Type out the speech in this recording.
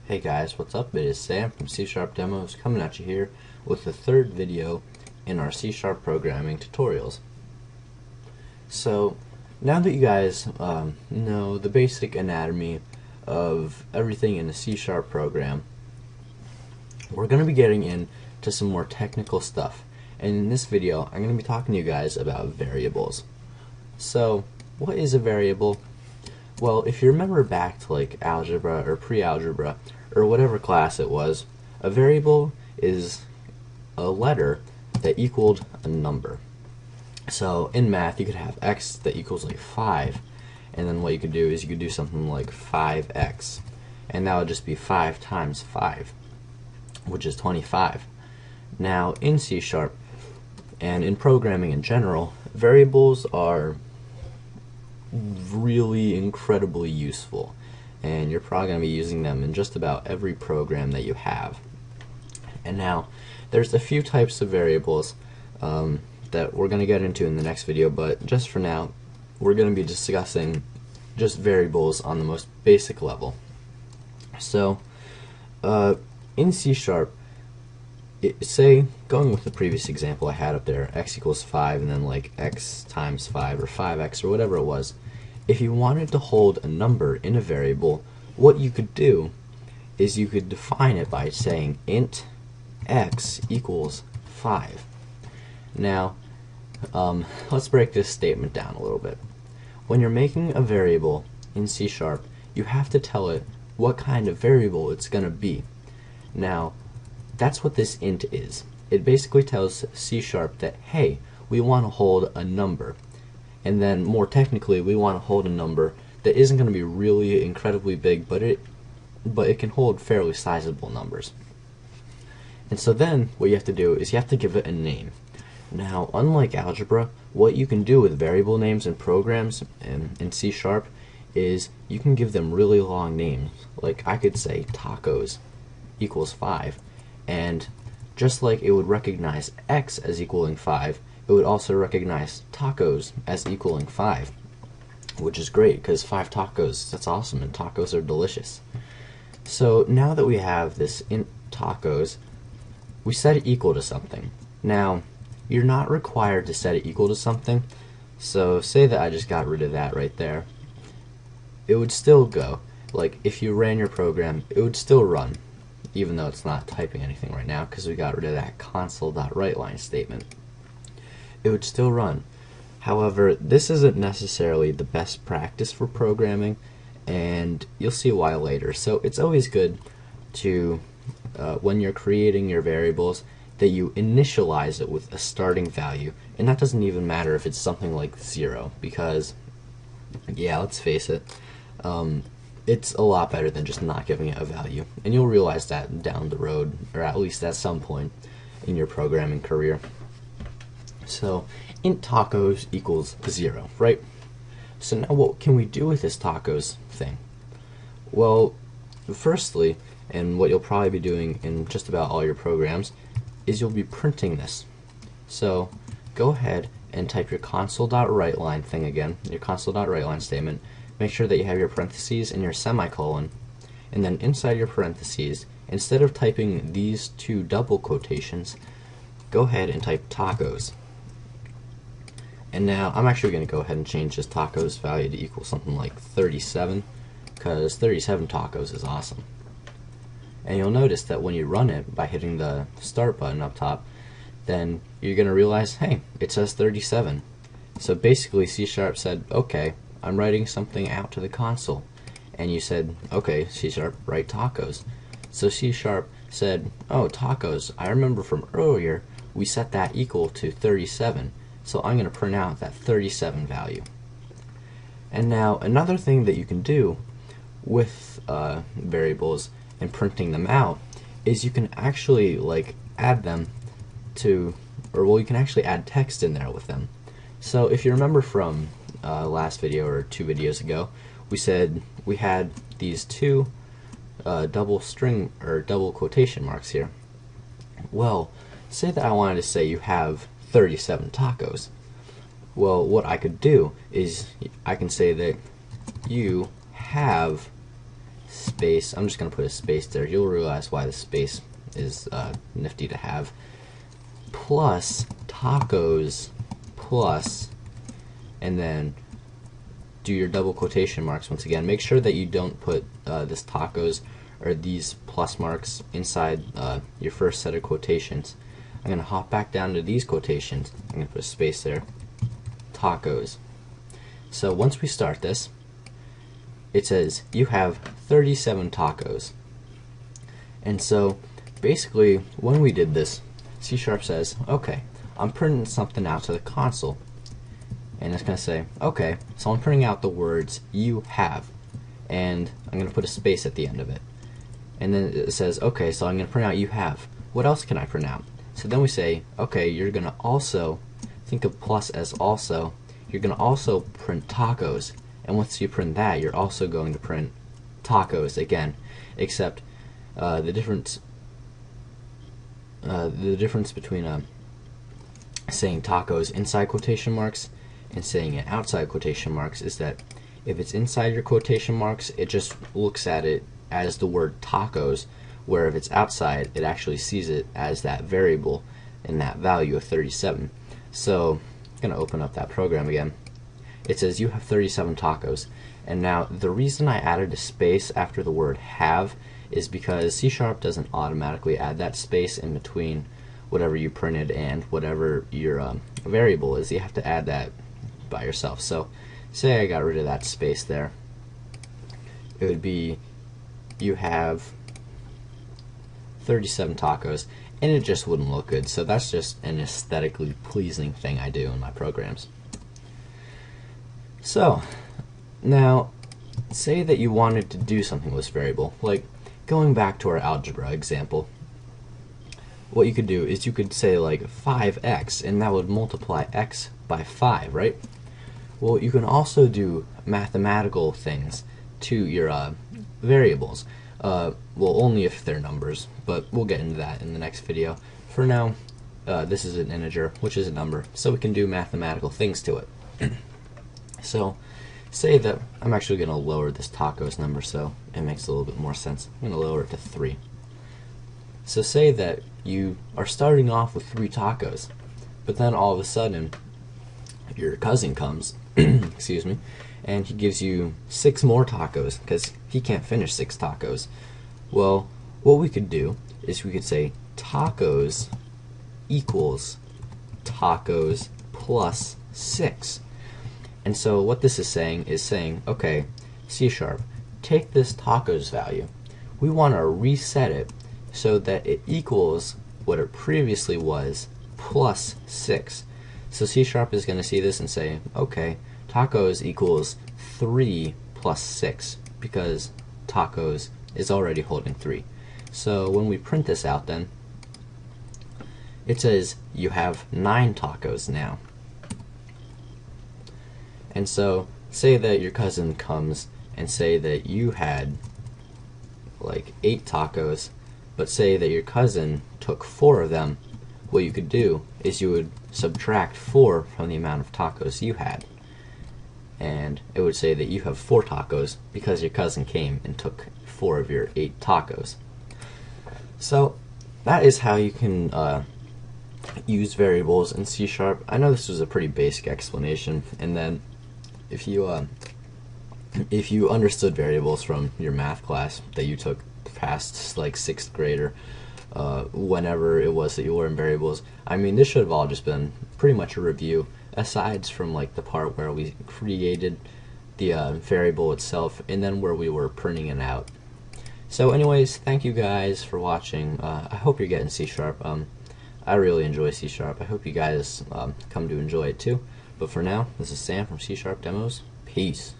Hey guys, what's up? It is Sam from C# Demos coming at you here with the third video in our C# programming tutorials. So now that you guys know the basic anatomy of everything in a C# program, we're going to be getting into some more technical stuff. And in this video, I'm going to be talking to you guys about variables. So what is a variable? Well, if you remember back to like algebra or pre-algebra or whatever class it was, a variable is a letter that equaled a number. So in math you could have x that equals like 5, and then what you could do is you could do something like 5x, and that would just be 5 times 5, which is 25. Now in C# and in programming in general, variables are really incredibly useful, and you're probably going to be using them in just about every program that you have. And now there's a few types of variables that we're going to get into in the next video, but just for now we're going to be discussing just variables on the most basic level. So in C#, say, going with the previous example I had up there, x equals 5 and then like x times 5 or 5x or whatever it was, if you wanted to hold a number in a variable, what you could do is you could define it by saying int x equals 5. Now let's break this statement down a little bit. When you're making a variable in C#, you have to tell it what kind of variable it's going to be. Now that's what this int is. It basically tells C# that, hey, we want to hold a number. And then more technically, we want to hold a number that isn't going to be really incredibly big, but it can hold fairly sizable numbers. And so then what you have to do is you have to give it a name. Now, unlike algebra, what you can do with variable names in programs and in C# is you can give them really long names. Like I could say tacos equals 5. And just like it would recognize x as equaling 5, it would also recognize tacos as equaling 5, which is great because 5 tacos, that's awesome, and tacos are delicious. So now that we have this int tacos, we set it equal to something. Now, you're not required to set it equal to something, so say that I just got rid of that right there. It would still go. Like if you ran your program, it would still run, even though it's not typing anything right now because we got rid of that console.writeLine statement. It would still run. However, this isn't necessarily the best practice for programming, and you'll see why later. So it's always good to, when you're creating your variables, that you initialize it with a starting value, and that doesn't even matter if it's something like 0, because, yeah, let's face it, it's a lot better than just not giving it a value, and you'll realize that down the road, or at least at some point in your programming career. So int tacos equals 0, right? So now what can we do with this tacos thing? Well, firstly, and what you'll probably be doing in just about all your programs, is you'll be printing this. So go ahead and type your console.writeLine thing again, your console.writeLine statement. Make sure that you have your parentheses and your semicolon, and then inside your parentheses, instead of typing these two double quotations, go ahead and type tacos. And now I'm actually going to go ahead and change this tacos value to equal something like 37, because 37 tacos is awesome. And you'll notice that when you run it by hitting the start button up top, then you're going to realize, hey, it says 37. So basically C# said, okay, I'm writing something out to the console. And you said, okay, C# write tacos. So C# said, oh, tacos, I remember from earlier we set that equal to 37. So I'm going to print out that 37 value. And now another thing that you can do with variables and printing them out is you can actually like add them to, or well, you can actually add text in there with them. So if you remember from last video or 2 videos ago, we said we had these two double string or double quotation marks here. Well, say that I wanted to say you have 37 tacos. Well, what I could do is I can say that you have space. I'm just going to put a space there. You'll realize why the space is nifty to have. Plus tacos plus, and then do your double quotation marks once again. Make sure that you don't put this tacos or these plus marks inside your first set of quotations. I'm going to hop back down to these quotations. I'm going to put a space there. Tacos. So once we start this, it says you have 37 tacos. And so basically when we did this, C# says, okay, I'm printing something out to the console. And it's going to say, okay, so I'm printing out the words you have. And I'm going to put a space at the end of it. And then it says, okay, so I'm going to print out you have. What else can I print out? So then we say, okay, you're going to also, think of plus as also, you're going to also print tacos. And once you print that, you're also going to print tacos again. Except the difference between saying tacos inside quotation marks and saying it outside quotation marks is that if it's inside your quotation marks, it just looks at it as the word tacos, where if it's outside, it actually sees it as that variable and that value of 37. So I'm going to open up that program again. It says you have 37 tacos. And now the reason I added a space after the word have is because C# doesn't automatically add that space in between whatever you printed and whatever your variable is. You have to add that by yourself. So say I got rid of that space there. It would be you have 37 tacos, and it just wouldn't look good. So that's just an aesthetically pleasing thing I do in my programs. So now say that you wanted to do something with this variable, like going back to our algebra example. What you could do is you could say like 5x, and that would multiply x by 5, right? Well, you can also do mathematical things to your variables. Well, only if they're numbers, but we'll get into that in the next video. For now, this is an integer, which is a number, so we can do mathematical things to it. So say that I'm actually going to lower this tacos number so it makes a little bit more sense. I'm going to lower it to 3. So say that you are starting off with 3 tacos, but then all of a sudden your cousin comes, excuse me, and he gives you 6 more tacos because he can't finish 6 tacos. Well, what we could do is we could say tacos equals tacos plus 6. And so what this is saying, okay, C#, take this tacos value. We want to reset it so that it equals what it previously was plus 6. So C# is going to see this and say, okay, tacos equals 3 plus 6 because tacos is already holding 3. So when we print this out then, it says you have 9 tacos now. And so say that your cousin comes and say that you had like 8 tacos, but say that your cousin took 4 of them. What you could do is you would subtract 4 from the amount of tacos you had, and it would say that you have 4 tacos because your cousin came and took 4 of your 8 tacos. So that is how you can use variables in C#. I know this was a pretty basic explanation, and then if you understood variables from your math class that you took past like 6th grade or whenever it was that you learned variables, I mean, this should have all just been pretty much a review, aside from like the part where we created the variable itself and then where we were printing it out. So anyways, thank you guys for watching. I hope you're getting C#. I really enjoy C#. I hope you guys come to enjoy it too. But for now, this is Sam from C# Demos. Peace.